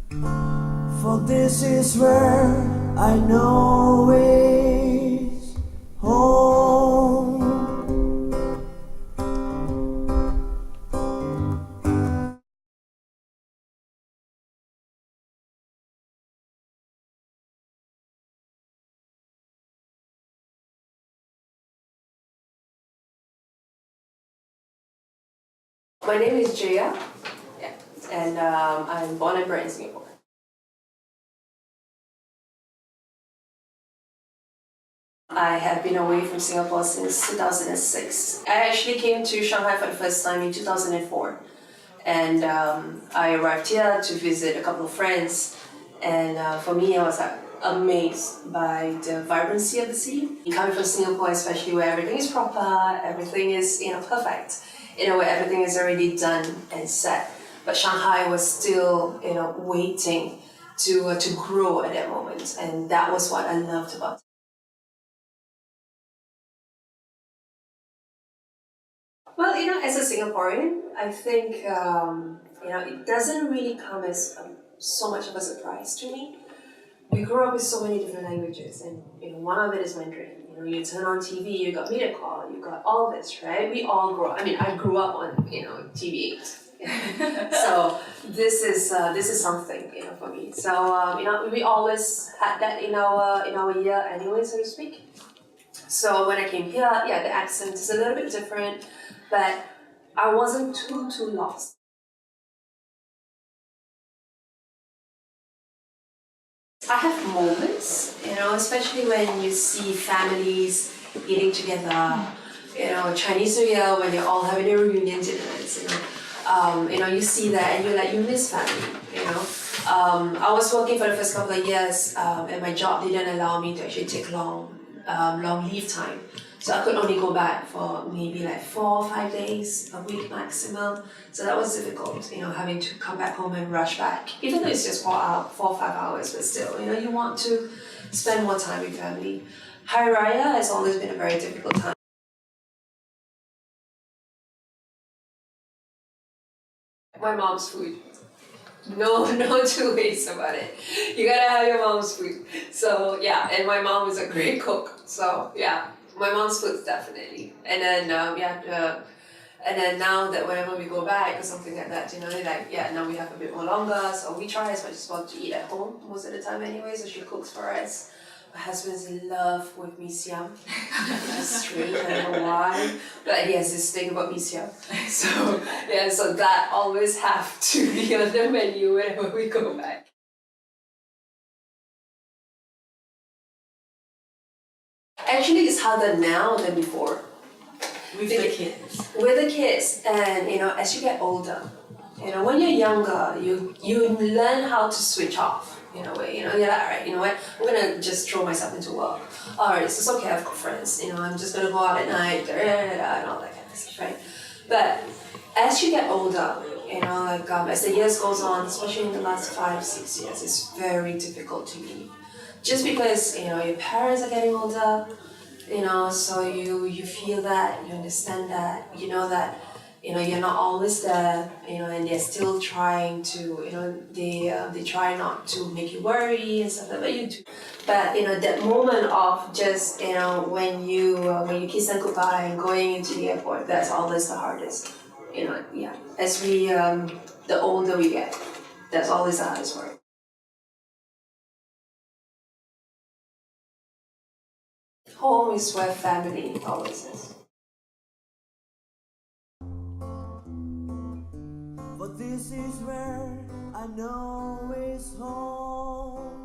For this is where I know is home. My name is Jeya, and I'm born and bred in Singapore. I have been away from Singapore since 2006. I actually came to Shanghai for the first time in 2004. And I arrived here to visit a couple of friends. And for me, I was amazed by the vibrancy of the city. Coming from Singapore, especially where everything is proper, everything is perfect, where everything is already done and set. But Shanghai was still waiting to grow at that moment, and that was what I loved about it. Well, as a Singaporean, I think it doesn't really come as so much of a surprise to me. We grew up with so many different languages, and one of it is Mandarin. You turn on TV, you got MediaCore, you got all this, right? We all grow up. I mean, I grew up on TV8. So this is something for me. So we always had that in our year anyway, so to speak. So when I came here, the accent is a little bit different, but I wasn't too lost. I have moments, especially when you see families eating together, Chinese New Year when you're all having their reunion dinners, you see that and you miss family, I was working for the first couple of years and my job didn't allow me to actually take long leave time. So I could only go back for maybe like 4 or 5 days a week maximum. So that was difficult, having to come back home and rush back. Even though it's just 4 or 5 hours, but still, you want to spend more time with family. Hari Raya has always been a very difficult time. My mom's food. No two ways about it. You gotta have your mom's food. So and my mom is a great cook. So my mom's food definitely. And then and then now that whenever we go back or something like that, now we have a bit more longer. So we try as much as possible to eat at home most of the time anyway. So she cooks for us. My husband's in love with mee siam. It's strange, I don't know why. But he has this thing about mee siam. So so that always have to be on the menu whenever we go back. Actually, it's harder now than before. With the kids. With the kids, and as you get older, when you're younger, you learn how to switch off. In a way, you're like, alright, you know what? I'm gonna just throw myself into work. Alright, it's okay. I've got friends. I'm just gonna go out at night, and all that kind of stuff, right? But as you get older, as the years goes on, especially in the last 5-6 years, it's very difficult to leave. Just because your parents are getting older, so you feel that, you understand that, that you're not always there, and they're still trying to, they try not to make you worry and stuff like that, but you do. But that moment of just when you kiss them goodbye and going into the airport, that's always the hardest. As we the older we get, that's always the hardest part. Home is where family always is. For this is where I know is home.